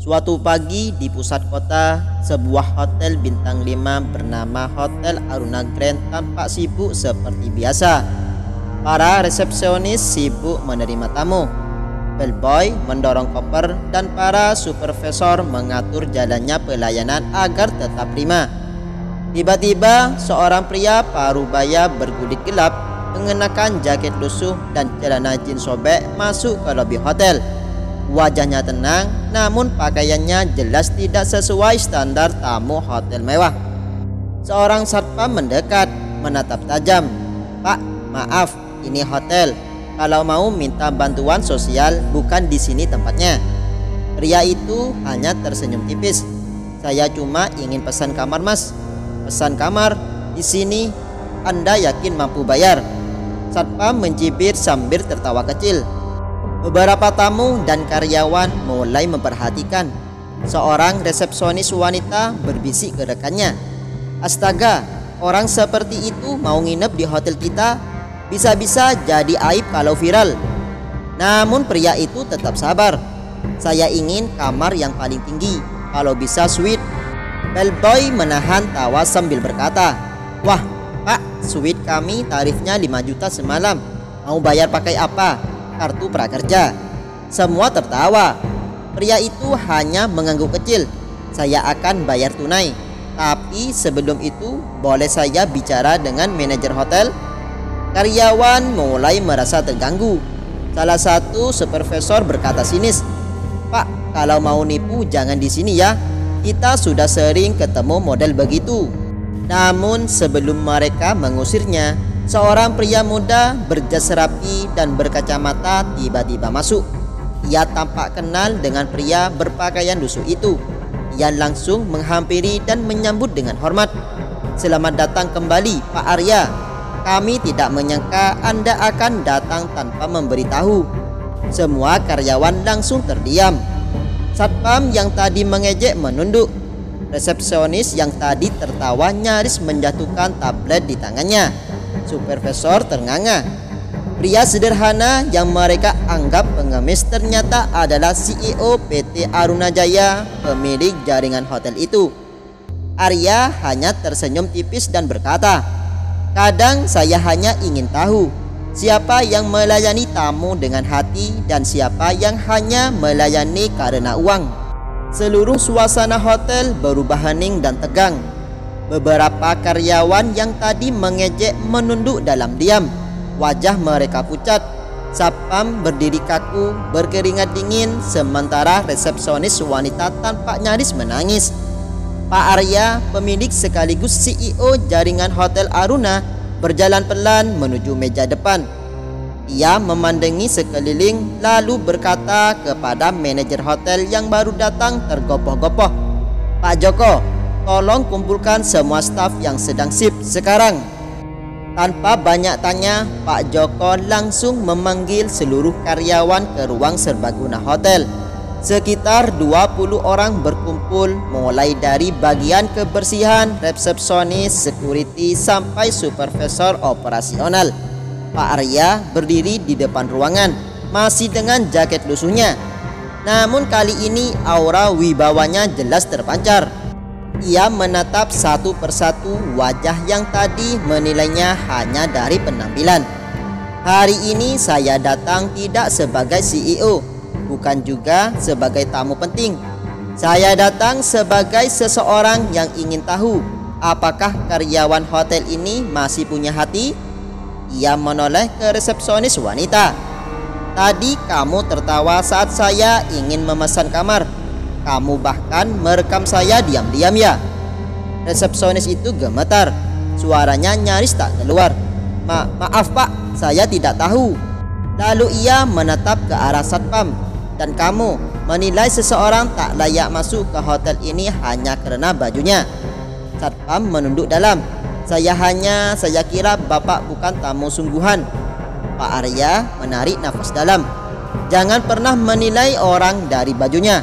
Suatu pagi di pusat kota, sebuah hotel bintang 5 bernama Hotel Aruna Grand tampak sibuk seperti biasa. Para resepsionis sibuk menerima tamu, bellboy mendorong koper, dan para supervisor mengatur jalannya pelayanan agar tetap prima. Tiba-tiba seorang pria parubaya berkulit gelap mengenakan jaket lusuh dan celana jeans sobek masuk ke lobi hotel. Wajahnya tenang, namun pakaiannya jelas tidak sesuai standar tamu hotel mewah. Seorang satpam mendekat, menatap tajam. "Pak, maaf, ini hotel. Kalau mau minta bantuan sosial, bukan di sini tempatnya." Pria itu hanya tersenyum tipis. "Saya cuma ingin pesan kamar, Mas." "Pesan kamar? Di sini? Anda yakin mampu bayar?" Satpam mencibir sambil tertawa kecil. Beberapa tamu dan karyawan mulai memperhatikan. Seorang resepsionis wanita berbisik ke rekannya, "Astaga, orang seperti itu mau nginep di hotel kita? Bisa-bisa jadi aib kalau viral." Namun pria itu tetap sabar. "Saya ingin kamar yang paling tinggi, kalau bisa suite." Bellboy menahan tawa sambil berkata, "Wah, Pak, suite kami tarifnya 5 juta semalam. Mau bayar pakai apa? Kartu prakerja?" Semua tertawa. Pria itu hanya mengangguk kecil. "Saya akan bayar tunai. Tapi sebelum itu, boleh saya bicara dengan manajer hotel?" Karyawan mulai merasa terganggu. Salah satu supervisor berkata sinis, "Pak, kalau mau nipu jangan di sini ya. Kita sudah sering ketemu model begitu." Namun sebelum mereka mengusirnya, seorang pria muda berjas rapi dan berkacamata tiba-tiba masuk. Ia tampak kenal dengan pria berpakaian lusuh itu. Ia langsung menghampiri dan menyambut dengan hormat. "Selamat datang kembali, Pak Arya. Kami tidak menyangka Anda akan datang tanpa memberitahu." Semua karyawan langsung terdiam. Satpam yang tadi mengejek menunduk. Resepsionis yang tadi tertawa nyaris menjatuhkan tablet di tangannya. Supervisor ternganga. Pria sederhana yang mereka anggap pengemis ternyata adalah CEO PT Aruna Jaya, pemilik jaringan hotel itu. Arya hanya tersenyum tipis dan berkata, "Kadang saya hanya ingin tahu siapa yang melayani tamu dengan hati dan siapa yang hanya melayani karena uang." Seluruh suasana hotel berubah hening dan tegang. Beberapa karyawan yang tadi mengejek menunduk dalam diam. Wajah mereka pucat. Satpam berdiri kaku, berkeringat dingin, sementara resepsionis wanita tampak nyaris menangis. Pak Arya, pemilik sekaligus CEO jaringan Hotel Aruna, berjalan pelan menuju meja depan. Ia memandangi sekeliling lalu berkata kepada manajer hotel yang baru datang tergopoh-gopoh, "Pak Joko, tolong kumpulkan semua staf yang sedang shift sekarang." Tanpa banyak tanya, Pak Joko langsung memanggil seluruh karyawan ke ruang serbaguna hotel. Sekitar 20 orang berkumpul, mulai dari bagian kebersihan, resepsionis, security, sampai supervisor operasional. Pak Arya berdiri di depan ruangan, masih dengan jaket lusuhnya. Namun kali ini aura wibawanya jelas terpancar. Ia menatap satu persatu wajah yang tadi menilainya hanya dari penampilan. "Hari ini saya datang tidak sebagai CEO, bukan juga sebagai tamu penting. Saya datang sebagai seseorang yang ingin tahu apakah karyawan hotel ini masih punya hati." Ia menoleh ke resepsionis wanita. "Tadi kamu tertawa saat saya ingin memesan kamar. Kamu bahkan merekam saya diam-diam ya?" Resepsionis itu gemetar. Suaranya nyaris tak keluar. Maaf Pak, saya tidak tahu." Lalu ia menatap ke arah satpam. "Dan kamu menilai seseorang tak layak masuk ke hotel ini hanya karena bajunya?" Satpam menunduk dalam. Saya kira Bapak bukan tamu sungguhan." Pak Arya menarik nafas dalam. "Jangan pernah menilai orang dari bajunya.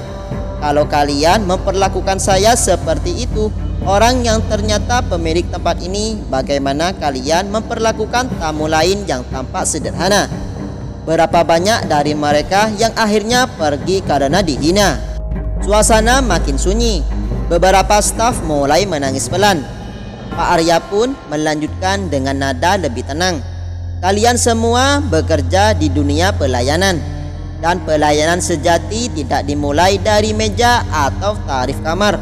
Kalau kalian memperlakukan saya seperti itu, orang yang ternyata pemilik tempat ini, bagaimana kalian memperlakukan tamu lain yang tampak sederhana? Berapa banyak dari mereka yang akhirnya pergi karena dihina?" Suasana makin sunyi. Beberapa staf mulai menangis pelan. Pak Arya pun melanjutkan dengan nada lebih tenang. Kalian semua bekerja di dunia pelayanan. Dan pelayanan sejati tidak dimulai dari meja atau tarif kamar.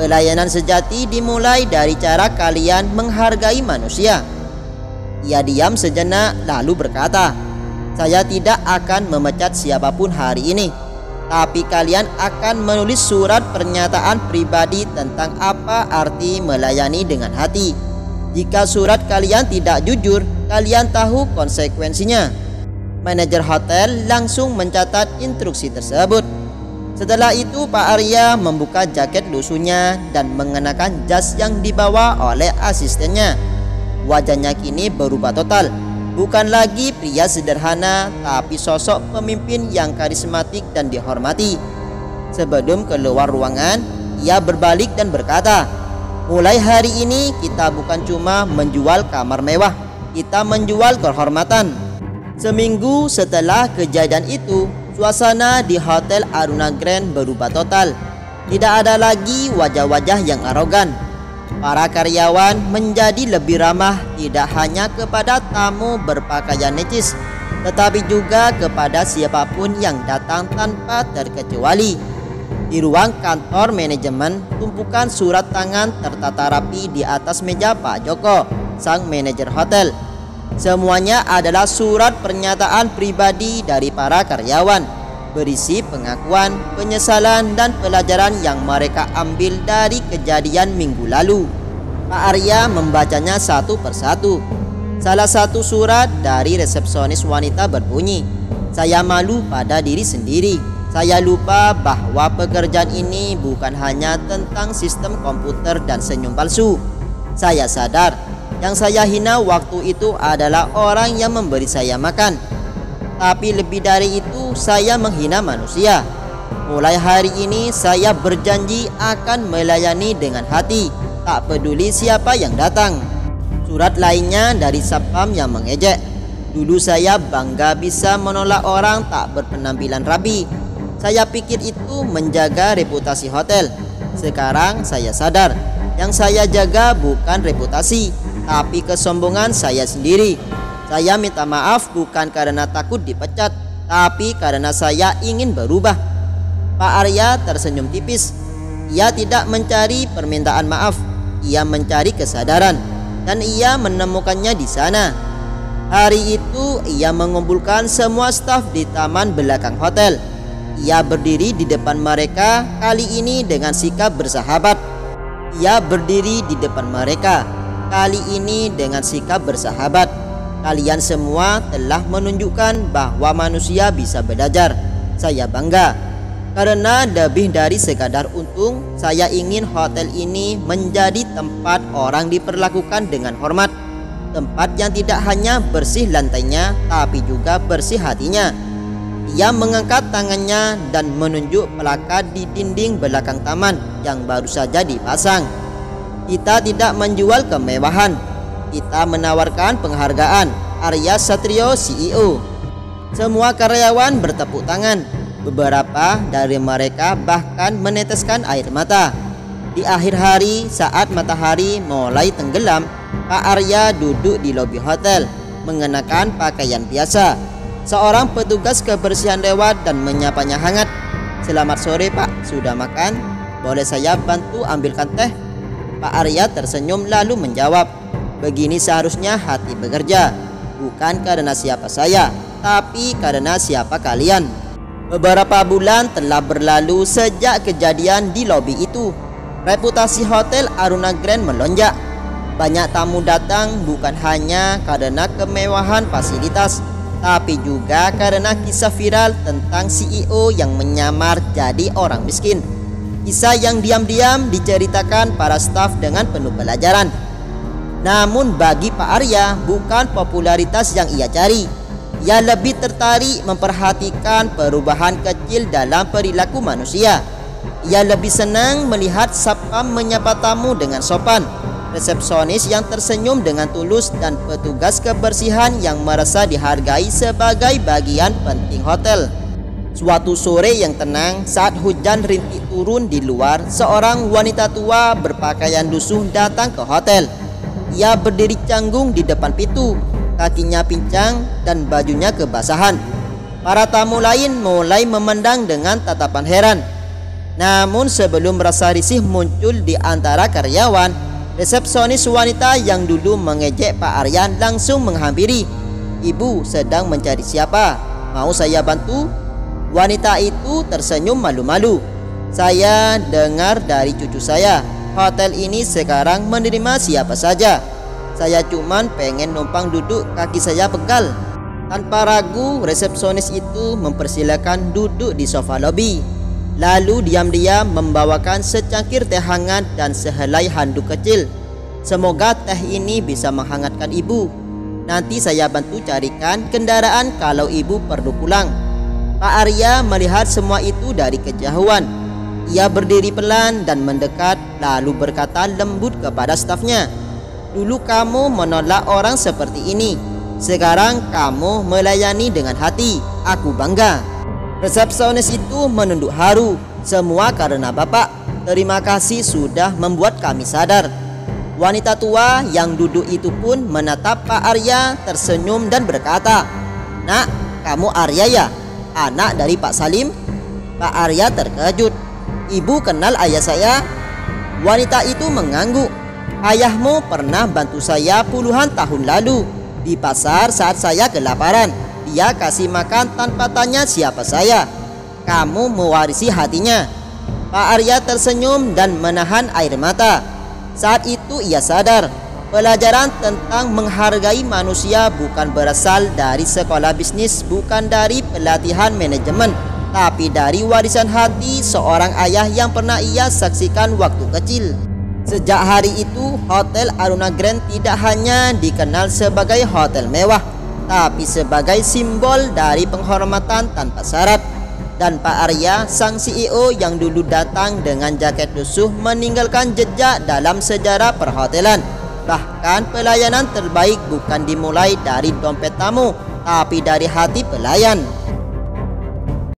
Pelayanan sejati dimulai dari cara kalian menghargai manusia. Ia diam sejenak lalu berkata, saya tidak akan memecat siapapun hari ini. Tapi kalian akan menulis surat pernyataan pribadi tentang apa arti melayani dengan hati. Jika surat kalian tidak jujur, kalian tahu konsekuensinya. Manajer hotel langsung mencatat instruksi tersebut. Setelah itu Pak Arya membuka jaket lusuhnya dan mengenakan jas yang dibawa oleh asistennya. Wajahnya kini berubah total. Bukan lagi pria sederhana, tapi sosok pemimpin yang karismatik dan dihormati. Sebelum keluar ruangan, ia berbalik dan berkata, mulai hari ini kita bukan cuma menjual kamar mewah, kita menjual kehormatan. Seminggu setelah kejadian itu, suasana di Hotel Aruna Grand berubah total. Tidak ada lagi wajah-wajah yang arogan. Para karyawan menjadi lebih ramah, tidak hanya kepada tamu berpakaian necis, tetapi juga kepada siapapun yang datang tanpa terkecuali. Di ruang kantor manajemen, tumpukan surat tangan tertata rapi di atas meja Pak Joko, sang manajer hotel. Semuanya adalah surat pernyataan pribadi dari para karyawan, berisi pengakuan, penyesalan, dan pelajaran yang mereka ambil dari kejadian minggu lalu. Pak Arya membacanya satu persatu. Salah satu surat dari resepsionis wanita berbunyi, saya malu pada diri sendiri. Saya lupa bahwa pekerjaan ini bukan hanya tentang sistem komputer dan senyum palsu. Saya sadar yang saya hina waktu itu adalah orang yang memberi saya makan. Tapi lebih dari itu, saya menghina manusia. Mulai hari ini saya berjanji akan melayani dengan hati, tak peduli siapa yang datang. Surat lainnya dari satpam yang mengejek. Dulu saya bangga bisa menolak orang tak berpenampilan rapi. Saya pikir itu menjaga reputasi hotel. Sekarang saya sadar, yang saya jaga bukan reputasi, tapi kesombongan saya sendiri. Saya minta maaf bukan karena takut dipecat, tapi karena saya ingin berubah. Pak Arya tersenyum tipis. Ia tidak mencari permintaan maaf, ia mencari kesadaran, dan ia menemukannya di sana. Hari itu ia mengumpulkan semua staf di taman belakang hotel. Ia berdiri di depan mereka, kali ini dengan sikap bersahabat. Ia berdiri di depan mereka, kali ini dengan sikap bersahabat. Kalian semua telah menunjukkan bahwa manusia bisa belajar. Saya bangga. Karena lebih dari sekadar untung, saya ingin hotel ini menjadi tempat orang diperlakukan dengan hormat. Tempat yang tidak hanya bersih lantainya, tapi juga bersih hatinya. Ia mengangkat tangannya dan menunjuk plakat di dinding belakang taman yang baru saja dipasang. Kita tidak menjual kemewahan, kita menawarkan penghargaan. Arya Satrio, CEO. Semua karyawan bertepuk tangan. Beberapa dari mereka bahkan meneteskan air mata. Di akhir hari, saat matahari mulai tenggelam, Pak Arya duduk di lobi hotel mengenakan pakaian biasa. Seorang petugas kebersihan lewat dan menyapanya hangat. Selamat sore Pak, sudah makan? Boleh saya bantu ambilkan teh? Pak Arya tersenyum lalu menjawab, begini seharusnya hati bekerja. Bukan karena siapa saya, tapi karena siapa kalian. Beberapa bulan telah berlalu sejak kejadian di lobi itu. Reputasi Hotel Aruna Grand melonjak. Banyak tamu datang bukan hanya karena kemewahan fasilitas, tapi juga karena kisah viral tentang CEO yang menyamar jadi orang miskin. Kisah yang diam-diam diceritakan para staf dengan penuh pelajaran. Namun bagi Pak Arya, bukan popularitas yang ia cari. Ia lebih tertarik memperhatikan perubahan kecil dalam perilaku manusia. Ia lebih senang melihat satpam menyapa tamu dengan sopan, resepsionis yang tersenyum dengan tulus, dan petugas kebersihan yang merasa dihargai sebagai bagian penting hotel. Suatu sore yang tenang saat hujan rintik turun di luar, seorang wanita tua berpakaian lusuh datang ke hotel. Ia berdiri canggung di depan pintu, kakinya pincang dan bajunya kebasahan. Para tamu lain mulai memandang dengan tatapan heran. Namun sebelum rasa risih muncul di antara karyawan, resepsionis wanita yang dulu mengejek Pak Arya langsung menghampiri. "Ibu sedang mencari siapa? Mau saya bantu?" Wanita itu tersenyum malu-malu. "Saya dengar dari cucu saya, hotel ini sekarang menerima siapa saja. Saya cuman pengen numpang duduk, kaki saya pegal." Tanpa ragu, resepsionis itu mempersilakan duduk di sofa lobi. Lalu diam-diam membawakan secangkir teh hangat dan sehelai handuk kecil. "Semoga teh ini bisa menghangatkan ibu. Nanti saya bantu carikan kendaraan kalau ibu perlu pulang." Pak Arya melihat semua itu dari kejauhan. Ia berdiri pelan dan mendekat, lalu berkata lembut kepada stafnya, "Dulu kamu menolak orang seperti ini. Sekarang kamu melayani dengan hati. Aku bangga." Resepsionis itu menunduk haru. "Semua karena Bapak. Terima kasih sudah membuat kami sadar." Wanita tua yang duduk itu pun menatap Pak Arya, tersenyum dan berkata, "Nak, kamu Arya ya? Anak dari Pak Salim?" Pak Arya terkejut. "Ibu kenal ayah saya?" Wanita itu mengangguk. "Ayahmu pernah bantu saya puluhan tahun lalu di pasar saat saya kelaparan. Dia kasih makan tanpa tanya siapa saya. Kamu mewarisi hatinya." Pak Arya tersenyum dan menahan air mata. Saat itu ia sadar, pelajaran tentang menghargai manusia bukan berasal dari sekolah bisnis, bukan dari pelatihan manajemen, tapi dari warisan hati seorang ayah yang pernah ia saksikan waktu kecil. Sejak hari itu, Hotel Aruna Grand tidak hanya dikenal sebagai hotel mewah, tapi sebagai simbol dari penghormatan tanpa syarat. Dan Pak Arya, sang CEO yang dulu datang dengan jaket lusuh, meninggalkan jejak dalam sejarah perhotelan. Bahkan pelayanan terbaik bukan dimulai dari dompet tamu, tapi dari hati pelayan.